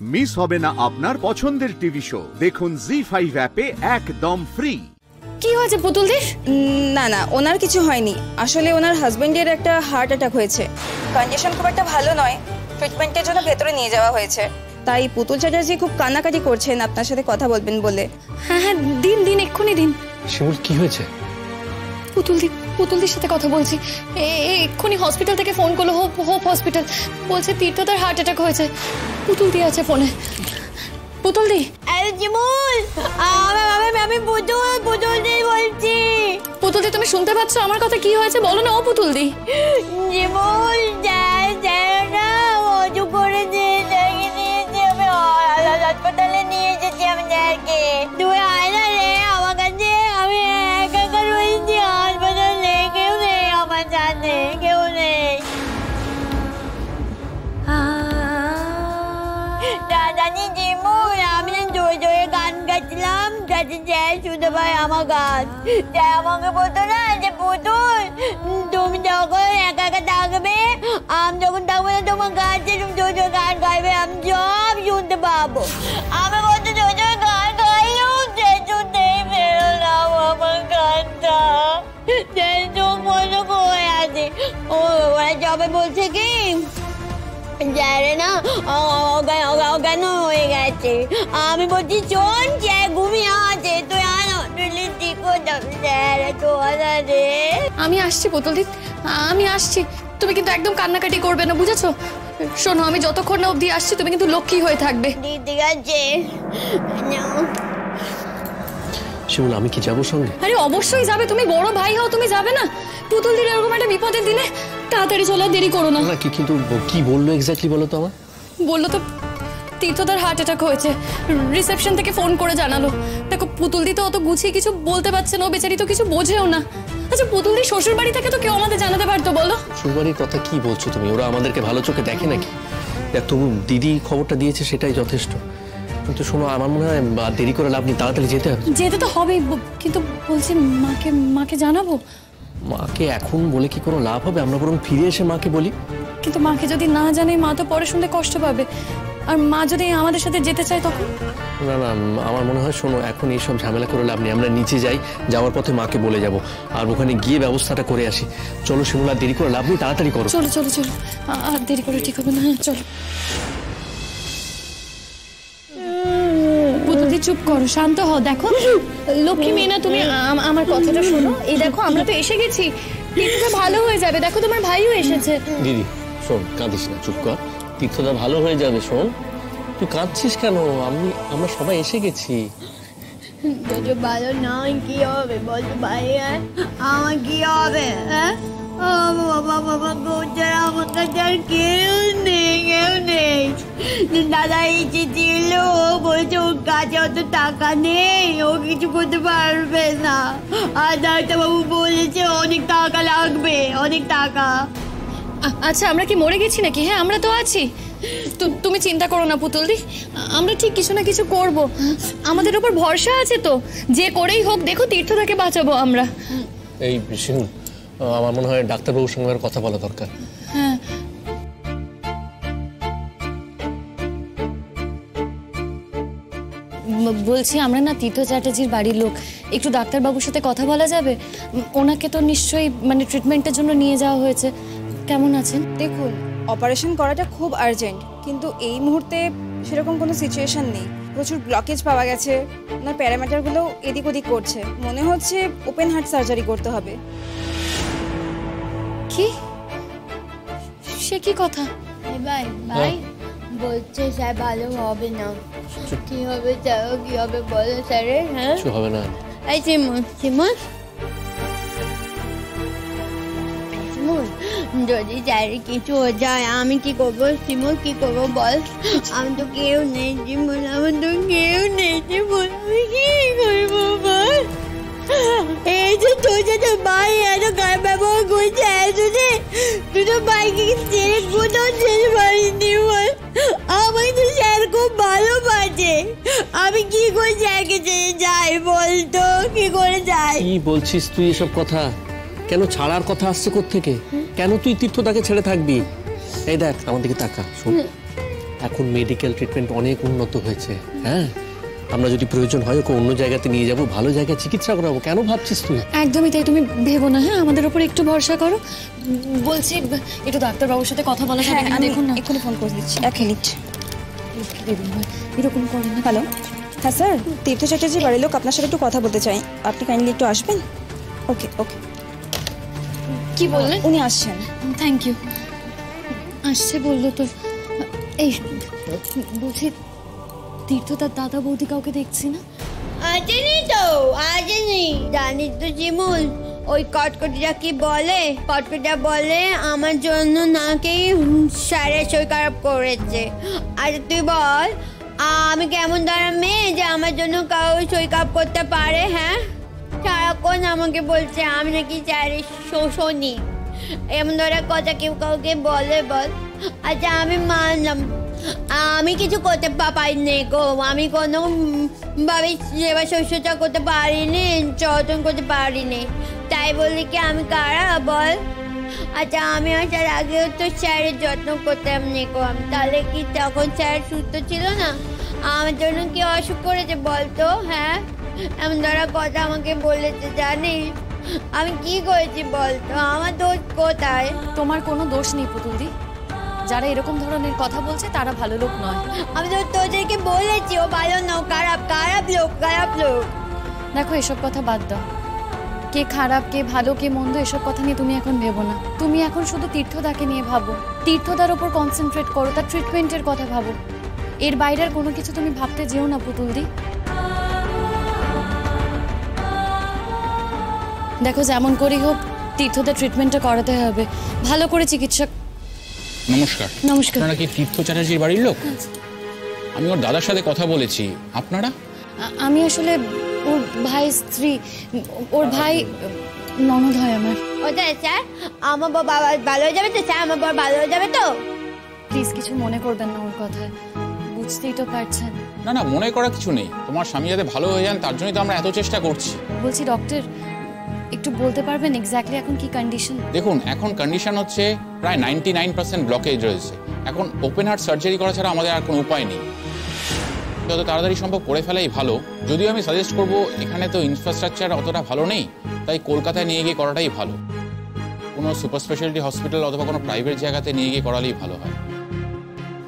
Miss হবে না আপনার পছন্দের টিভি শো। দেখুন জি5 অ্যাপে একদম ফ্রি। কি হয়েছে পুতুলদির? না না, ওনার কিছু হয়নি। আসলে ওনার হাজবেন্ডের একটা হার্ট অ্যাটাক হয়েছে। কন্ডিশন খুব একটা ভালো নয়, ট্রিটমেন্টের জন্য ভেতরে নিয়ে যাওয়া হয়েছে। তাই পুতুল চ্যাটার্জি খুব কান্নাকাটি করছেন আপনার সাথে কথা বলবেন বলে। হ্যাঁ হ্যাঁ, দিন এক্ষুনি দিন। শিমুল কি হয়েছে? পুতুলদির সাথে কথা বলছি। এক্ষুনি হসপিটাল থেকে ফোন করলো, হোপ হসপিটাল। বলছে তীর্থদার হার্ট অ্যাটাক হয়েছে। পুতুলদি আছে ফোনে। পুতুলদি, আরে জিমুল, আমি পুতুলদি বলছি। পুতুলদি তুমি শুনতে পাচ্ছ আমার কথা? কি হয়েছে বলো না ও পুতুলদি। জিমুল না অজু করে দিয়েছে, আমি হাসপাতালে নিয়ে এসেছি আপনাকে। তুই আয় না রে আমার কাছে, আমি একা রয়েছি হাসপাতালে। কেউ নেই আমার সাথে, কেউ নেই। জানি জিমুল, আমি জোরে জোরে গান গাইছিলাম যাতে জয় শুনতে পায় আমার গান। জয় আমাকে বলতো না যে পুতুল তুমি যখন একা একা থাকবে, আমি যখন থাকবো না তোমার গাছে, তুমি জোরে জোরে গান গাইবে, আমি সব শুনতে পাবো। আমি বলতো জোরে জোরে গান গাইলেও যে শুনতেই পেলাম আমার গানটা। চোখ বন্ধ করে আছে। ওরা সবাই বলছে কি যারে না অজ্ঞান হয়ে গেছে। আমি বলছি শোন, যে ঘুমিয়ে আছে, তুই আনো ঠিক রে। আমি আসছি পুতুলদি, আমি আসছি। তুমি কিন্তু একদম কান্নাকাটি করবে না, বুঝেছো? শোনো, আমি যতক্ষণ না অবধি আসছি তুমি কিন্তু লক্ষ্মী হয়ে থাকবে। ঠিক আছে। শিমুল, আমি কি যাবো সঙ্গে? আরে অবশ্যই যাবে, তুমি বড় ভাই হও, তুমি যাবে না? পুতুলদির এরকম একটা বিপদের দিনে তাড়াতাড়ি চলো, দেরি করো না। না কিন্তু কি বললো এক্স্যাক্টলি বলো তো আমার? বললো তো তীর্থদার হার্ট অ্যাটাক হয়েছে, রিসেপশন থেকে ফোন করে জানালো। দেখো পুতুলদি তো অত গুছিয়ে কিছু বলতে পারছে না, ও বেচারি তো কিছু বোঝেও না। আচ্ছা পুতুলদি শ্বশুর বাড়ি থেকে তো কেউ আমাদের জানাতে পারতো বলো? শ্বশুরবাড়ির কথা কি বলছো তুমি? ওরা আমাদেরকে ভালো চোখে দেখে নাকি? তবু দিদি খবরটা দিয়েছে সেটাই যথেষ্ট। কিন্তু শোনো, আমার মনে হয় দেরি করে লাভ নেই, তাড়াতাড়ি যেতে হবে। যেতে তো হবেই, কিন্তু বলছি মাকে জানাবো। মাকে এখন বলে কি কোনো লাভ হবে? আমরা বরং ফিরে এসে মাকে বলি। কিন্তু মাকে যদি না জানাই, মা তো পরে শুনলে কষ্ট পাবে। আর মা যদি আমাদের সাথে যেতে চায় তখন? না না, আমার মনে হয় শোনো, এখন এইসব ঝামেলা করে লাভ নেই। আমরা নিচে যাই, যাওয়ার পথে মাকে বলে যাব, আর ওখানে গিয়ে ব্যবস্থাটা করে আসি। চলো শিমুল, আর দেরি করে লাভ নেই, তাড়াতাড়ি করো। চলো চলো চলো, আর দেরি করে ঠিক হবে না। হ্যাঁ চলো। পুতুলদি চুপ করো, শান্ত হও। দেখো লক্ষ্মী মেয়ে না তুমি, আমার কথাটা শোনো। এই দেখো আমরা তো এসে গেছি, তীর্থদা ভালো হয়ে যাবে। দেখো তোমার ভাইও এসেছে। দিদি শোন, কাঁদিস না, চুপ কর। তীর্থদা ভালো হয়ে যাবে। শোন, তুই কাঁদছিস কেন? আমরা সবাই এসে গেছি। ভালো নয় কি হবে বলতো ভাই? আমার কি হবে? হ্যাঁ বাবা গোচার আমার কাছে আর কেউ নেই। দাদা এসেছিল, ও বলছে ওর কাছে অত টাকা নেই, ও কিছু করতে পারবে না। আর ডাক্তারবাবু বলেছে অনেক টাকা লাগবে, অনেক টাকা। আচ্ছা আমরা কি মরে গেছি নাকি? হ্যাঁ আমরা তো আছি। তুমি চিন্তা করো না পুতুলদি, আমরা ঠিক কিছু না কিছু করব। আমাদের উপর ভরসা আছে তো, যে করেই হোক দেখো তীর্থদাকে বাঁচাবো আমরা। এই শিমুল, আমার মনে হয় ডাক্তারবাবুর সঙ্গে কথা বলা দরকার। হ্যাঁ বলছি, আমরা না তীর্থ চ্যাটার্জির বাড়ির লোক, একটু ডাক্তারবাবুর সাথে কথা বলা যাবে? ওনাকে তো নিশ্চয়ই ট্রিটমেন্টের জন্য নিয়ে যাওয়া হয়েছে। কেমন আছেন? দেখুন, অপারেশন করাটা খুব আর্জেন্ট, কিন্তু এই মুহূর্তে সেরকম কোনো সিচুয়েশন নেই। প্রচুর ব্লকেজ পাওয়া গেছে, ওনার প্যারামিটারগুলো এদিক ওদিক করছে। মনে হচ্ছে ওপেন হার্ট সার্জারি করতে হবে। কি? সে কি কথা? ভাই বলছে স্যার ভালো হবে না। কি হবে স্যার, কি হবে বলো স্যার? হ্যাঁ কিছু হবে না। এই শিমুল যদি স্যারের কিছু হয়ে যায় আমি কি করবো? শিমুল কি করবো বল? আমি তো কেউ নেই শিমুল, আমার তো কেউ নেই শিমুল, আমি কি করবো বল? এই যে তোর সাথে ভাই এত খারাপ ব্যবহার করছে, তুই তো ভাইকে ছেড়ে কোথাও ছেড়ে পারিনি বল? আমাকে তো স্যার খুব ভালোবাসে, আমি কি করে স্যারকে ছেড়ে যাই বলতো? কি করে যাই? কি বলছিস তুই এসব কথা? কেন ছাড়ার কথা আসছে কোত্থেকে? কেন তুই তীর্থদাকে ছেড়ে থাকবি? এই দেখ আমার দিকে তাকা, শোন, এখন মেডিকেল ট্রিটমেন্ট অনেক উন্নত হয়েছে। হ্যাঁ, আমরা যদি প্রয়োজন হয় ওকে অন্য জায়গাতে নিয়ে যাব, ভালো জায়গায় চিকিৎসা করাবো। কেন ভাবছিস তুই? একদমই তাই, তুমি ভেবো না, হ্যাঁ আমাদের উপর একটু ভরসা করো। বলছি একটু ডাক্তারবাবুর সাথে কথা বলা যাবে কিনা দেখুন না। এক্ষুনি ফোন করে দিচ্ছি, 1 মিনিট। এরকম করেন না। হ্যালো, হ্যাঁ স্যার, তীর্থ চ্যাটার্জি বাড়ির লোক আপনার সাথে একটু কথা বলতে চাই, আপনি কাইন্ডলি একটু আসবেন? ওকে ওকে। কি বললেন? উনি আসছেন। Thank you. আসছে বললো তো। এই বলছি তীর্থ তার দাদা বৌদি কাউকে দেখছি না। আসেনি তো, আসেনি। জানিস তো শিমুল, ওই কটকটিটা কি বলে? কটকটিটা বলে আমার জন্য নাকি স্যারের শরীর খারাপ করেছে। আচ্ছা তুই বল, আমি কেমন ধরনের মেয়ে যে আমার জন্য কাউ শরীর খারাপ করতে পারে? হ্যাঁ, সারাক্ষণ আমাকে বলছে আমি নাকি স্যারের শোষণী। এমন ধরনের কথা কেউ কাউকে বলে বল? আচ্ছা আমি মানলাম আমি কিছু করতে পারিনি গো, আমি কোনো ভাবে সেবা শুশ্রূষা করতে পারিনি, যত্ন করতে পারিনি, তাই বলি কি আমি খারাপ বল? আচ্ছা আমি আসার আগেও তো স্যারের যত্ন করতাম নিকো আমি, তাহলে কি তখন স্যার সুস্থ ছিল না? আমার জন্য কি অসুখ করেছে বলতো? হ্যাঁ, এমন ধরা কথা আমাকে বলেছে, জানিস আমি কি করেছি বলতো? আমার দোষ কোথায়? তোমার কোনো দোষ নেই পুতুলদি, যারা এরকম ধরনের কথা বলছে তারা ভালো লোক নয়। আমি তো তোদেরকে বলেছি ও ভালো না, খারাপ খারাপ লোক, খারাপ লোক। দেখো এসব কথা বাদ দাও, কে খারাপ কে ভালো কে মন্দ এসব কথা নিয়ে তুমি এখন ভেবো না। তুমি এখন শুধু তীর্থদাকে নিয়ে ভাবো, তীর্থদার ওপর কনসেন্ট্রেট করো, তার ট্রিটমেন্টের কথা ভাবো। এর বাইরের কোনো কিছু তুমি ভাবতে যেও না পুতুলদি। দেখো যেমন করেই হোক তীর্থদার ট্রিটমেন্টটা করাতে হবে, ভালো করে চিকিৎসা। নমস্কার। নমস্কার। আপনারা কি তীর্থ চ্যাটার্জির বাড়ির লোক? আমি ওর দাদার সাথে কথা বলেছি। আপনারা? আমি আসলে ওর ভাই স্ত্রী, ওর ভাই ননদ হয় আমার। ওটা স্যার আমার বাবা ভালো হয়ে যাবে তো? স্যার আমার বাবা ভালো হয়ে যাবে তো? প্লিজ কিছু মনে করবেন না ওর কথায়, বুঝতেই তো পারছেন। না না, মনে করা কিছু নেই। তোমার স্বামী যাতে ভালো হয়ে যান তার জন্যই তো আমরা এত চেষ্টা করছি। বলছি ডক্টর একটু বলতে পারবেন এক্স্যাক্টলি এখন কি কন্ডিশন? দেখুন এখন কন্ডিশন হচ্ছে প্রায় 99% ব্লকেজ রয়েছে। এখন ওপেন হার্ট সার্জারি করা ছাড়া আমাদের আর কোনো উপায় নেই। যত তাড়াতাড়ি সম্ভব করে ফেলাই ভালো। যদিও আমি সাজেস্ট করবো, এখানে তো ইনফ্রাস্ট্রাকচার অতটা ভালো নেই, তাই কলকাতায় নিয়ে গিয়ে করাটাই ভালো। কোনো সুপার স্পেশালিটি হসপিটাল অথবা কোনো প্রাইভেট জায়গাতে নিয়ে গিয়ে করালেই ভালো হয়।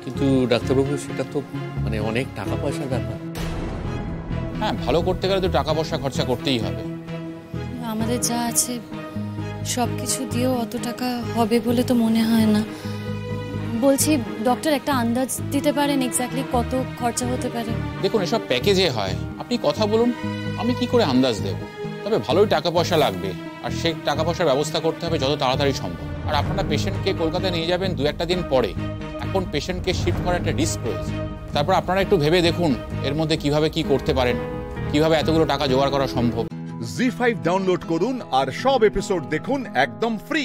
কিন্তু ডাক্তারবাবু সেটা তো মানে অনেক টাকা পয়সার ব্যাপার। হ্যাঁ, ভালো করতে গেলে তো টাকা পয়সা খরচা করতেই হবে। আমাদের যা আছে সব কিছু দিয়েও অত টাকা হবে বলে তো মনে হয় না। বলছি ডক্টর একটা আন্দাজ দিতে পারেন এক্স্যাক্টলি কত খরচা হতে পারে? দেখুন এসব প্যাকেজে হয়, আপনি কথা বলুন, আমি কি করে আন্দাজ দেব? তবে ভালোই টাকা পয়সা লাগবে, আর সেই টাকা পয়সার ব্যবস্থা করতে হবে যত তাড়াতাড়ি সম্ভব। আর আপনারা পেশেন্টকে কলকাতায় নিয়ে যাবেন 2-1 দিন পরে। এখন পেশেন্টকে শিফট করার একটা রিস্ক রয়েছে। তারপর আপনারা একটু ভেবে দেখুন এর মধ্যে কিভাবে কি করতে পারেন, কিভাবে এতগুলো টাকা জোগাড় করা সম্ভব। জি5 ডাউনলোড করুন আর সব এপিসোড দেখুন একদম ফ্রি।